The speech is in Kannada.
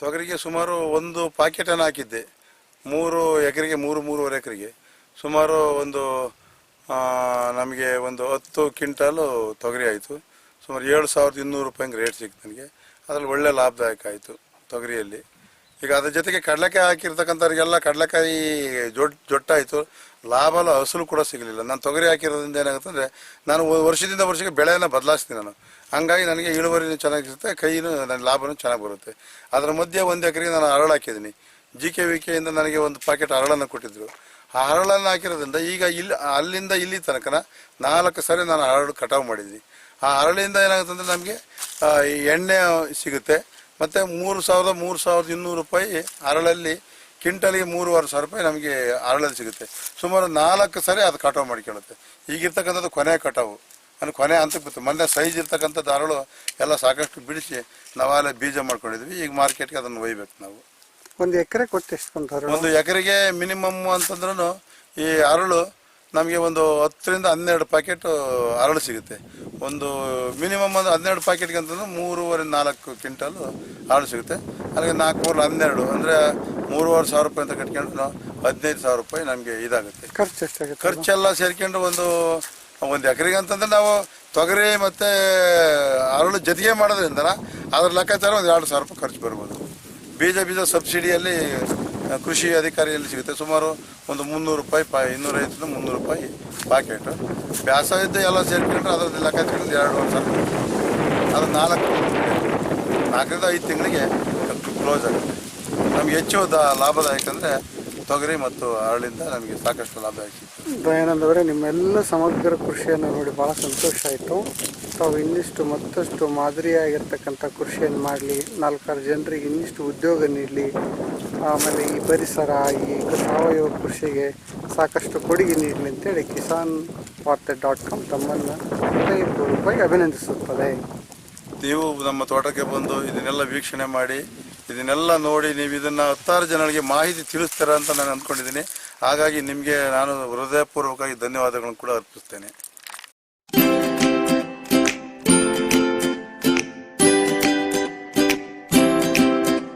ತೊಗರಿಗೆ ಸುಮಾರು ಒಂದು ಪಾಕೆಟನ್ನು ಹಾಕಿದ್ದೆ 3 ಎಕರೆಗೆ 3-3.5 ಎಕರೆಗೆ ಸುಮಾರು ಒಂದು ನಮಗೆ ಒಂದು 10 ಕ್ವಿಂಟಾಲು ತೊಗರಿ ಆಯಿತು. ಸುಮಾರು 7,200 ರೂಪಾಯಿಗೆ ರೇಟ್ ಸಿಕ್ತು ನನಗೆ. ಅದರಲ್ಲಿ ಒಳ್ಳೆ ಲಾಭದಾಯಕ ಆಯಿತು ತೊಗರಿಯಲ್ಲಿ. ಈಗ ಅದ್ರ ಜೊತೆಗೆ ಕಡಲೆಕಾಯಿ ಹಾಕಿರ್ತಕ್ಕಂಥವ್ರಿಗೆಲ್ಲ ಕಡಲೆಕಾಯಿ ಜೊಟ್ಟಾಯಿತು, ಲಾಭ ಹಸಲು ಕೂಡ ಸಿಗಲಿಲ್ಲ. ನಾನು ತೊಗರಿ ಹಾಕಿರೋದ್ರಿಂದ ಏನಾಗುತ್ತೆ ಅಂದರೆ ನಾನು ವರ್ಷದಿಂದ ವರ್ಷಕ್ಕೆ ಬೆಳೆಯನ್ನು ಬದಲಾಯಿಸ್ತೀನಿ ನಾನು. ಹಂಗಾಗಿ ನನಗೆ ಇಳುವರಿನೂ ಚೆನ್ನಾಗಿ ಸಿಗುತ್ತೆ, ಕೈನೂ ನನ್ನ ಲಾಭನೂ ಚೆನ್ನಾಗಿ ಬರುತ್ತೆ. ಅದರ ಮಧ್ಯೆ 1 ಎಕರೆಗೆ ನಾನು ಹರಳು ಹಾಕಿದ್ದೀನಿ. GKVKಯಿಂದ ನನಗೆ ಒಂದು ಪಾಕೆಟ್ ಹರಳನ್ನು ಕೊಟ್ಟಿದ್ದರು. ಆ ಹರಳನ್ನು ಹಾಕಿರೋದ್ರಿಂದ ಈಗ ಅಲ್ಲಿಂದ ಇಲ್ಲಿ ತನಕ 4 ಸರಿ ನಾನು ಹರಳು ಕಟಾವು ಮಾಡಿದ್ದೀನಿ. ಆ ಹರಳಿಂದ ಏನಾಗುತ್ತೆ ಅಂದರೆ ನಮಗೆ ಎಣ್ಣೆ ಸಿಗುತ್ತೆ. ಮತ್ತು 3,200 ರೂಪಾಯಿ ಹರಳಲ್ಲಿ ಕ್ವಿಂಟಲಿಗೆ 3,500 ರೂಪಾಯಿ ನಮಗೆ ಹರಳಲ್ಲಿ ಸಿಗುತ್ತೆ. ಸುಮಾರು 4 ಸರಿ ಅದು ಕಟಾವು ಮಾಡಿಕೊಳ್ಳುತ್ತೆ. ಈಗಿರ್ತಕ್ಕಂಥದ್ದು ಕೊನೆ ಕಟಾವು, ಅಂದರೆ ಕೊನೆ ಹಂತಕ್ಕೆ ಬಿತ್ತು. ಮೊನ್ನೆ ಸೈಜ್ ಇರ್ತಕ್ಕಂಥದ್ದು ಹರಳು ಎಲ್ಲ ಸಾಕಷ್ಟು ಬಿಡಿಸಿ ನಾವಲ್ಲೇ ಬೀಜ ಮಾಡ್ಕೊಂಡಿದ್ವಿ. ಈಗ ಮಾರ್ಕೆಟ್ಗೆ ಅದನ್ನು ಒಯ್ಬೇಕು ನಾವು. 1 ಎಕರೆ ಕೊಟ್ಟು ಎಷ್ಟು ಬಂತು? 1 ಎಕರೆಗೆ ಮಿನಿಮಮ್ ಅಂತಂದ್ರೂ ಈ ಹರಳು ನಮಗೆ ಒಂದು 10ರಿಂದ 12 ಪ್ಯಾಕೆಟ್ ಹರಳು ಸಿಗುತ್ತೆ. ಒಂದು ಮಿನಿಮಮ್ ಒಂದು 12 ಪ್ಯಾಕೆಟ್ಗೆ ಅಂತಂದ್ರೆ 3.5-4 ಕ್ವಿಂಟಲ್ ಹರಳು ಸಿಗುತ್ತೆ. ಅಲ್ಲಿಗೆ 4-3-12 ಅಂದರೆ 3,500 ರೂಪಾಯಿ ಅಂತ ಕಟ್ಕೊಂಡು 15,000 ರೂಪಾಯಿ ನಮಗೆ ಇದಾಗುತ್ತೆ. ಖರ್ಚು ಎಷ್ಟಾಗುತ್ತೆ? ಖರ್ಚೆಲ್ಲ ಸೇರ್ಕೊಂಡು ಒಂದು ಎಕರೆಗೆ ಅಂತಂದ್ರೆ ನಾವು ತೊಗರಿ ಮತ್ತು ಹರಳು ಜೊತೆಗೆ ಮಾಡೋದ್ರಿಂದ ಅದ್ರ ಲೆಕ್ಕಾಚಾರ ಒಂದು 2,000 ರೂಪಾಯಿ ಖರ್ಚು ಬರ್ಬೋದು. ಬೀಜ ಸಬ್ಸಿಡಿಯಲ್ಲಿ ಕೃಷಿ ಅಧಿಕಾರಿಯಲ್ಲಿ ಸಿಗುತ್ತೆ. ಸುಮಾರು ಒಂದು 300 ರೂಪಾಯಿ 250-300 ರೂಪಾಯಿ ಪ್ಯಾಕೆಟ್. ಬ್ಯಾಸವಿದ್ದು ಎಲ್ಲ ಸೇರ್ಕೊಂಡ್ರೆ ಅದರದ್ದು ಲೆಕ್ಕಾಚಾರ 2,500 ಅದು 4ರಿಂದ 5 ತಿಂಗಳಿಗೆ ಕ್ಲೋಸ್ ಆಗುತ್ತೆ. ನಮ್ಗೆ ಹೆಚ್ಚು ಲಾಭದಾಯಕ ಅಂದರೆ ತೊಗರಿ ಮತ್ತು ಹರಳಿಂದ ನಮಗೆ ಸಾಕಷ್ಟು ಲಾಭದಾಯಕ. ದಯಾನಂದ್ ಅವರೇ, ನಿಮ್ಮೆಲ್ಲ ಸಮಗ್ರ ಕೃಷಿಯನ್ನು ನೋಡಿ ಭಾಳ ಸಂತೋಷ ಆಯಿತು. ತಾವು ಇನ್ನಿಷ್ಟು ಮತ್ತಷ್ಟು ಮಾದರಿಯಾಗಿರ್ತಕ್ಕಂಥ ಕೃಷಿಯನ್ನು ಮಾಡಲಿ, 4 ಜನರಿಗೆ ಇನ್ನಿಷ್ಟು ಉದ್ಯೋಗ ನೀಡಲಿ, ಆಮೇಲೆ ಈ ಪರಿಸರ, ಈ ಸಾವಯವ ಕೃಷಿಗೆ ಸಾಕಷ್ಟು ಕೊಡುಗೆ ನೀಡಲಿ ಅಂತೇಳಿ KisanWarta.com ತಮ್ಮನ್ನು ಹೃದಯಪೂರ್ವಕವಾಗಿ ಅಭಿನಂದಿಸುತ್ತದೆ. ನೀವು ನಮ್ಮ ತೋಟಕ್ಕೆ ಬಂದು ಇದನ್ನೆಲ್ಲ ವೀಕ್ಷಣೆ ಮಾಡಿ, ಇದನ್ನೆಲ್ಲ ನೋಡಿ ನೀವು ಇದನ್ನು 10 ಜನರಿಗೆ ಮಾಹಿತಿ ತಿಳಿಸ್ತೀರ ಅಂತ ನಾನು ಅಂದ್ಕೊಂಡಿದ್ದೀನಿ. ಹಾಗಾಗಿ ನಿಮಗೆ ನಾನು ಹೃದಯಪೂರ್ವಕವಾಗಿ ಧನ್ಯವಾದಗಳನ್ನು ಕೂಡ ಅರ್ಪಿಸ್ತೇನೆ.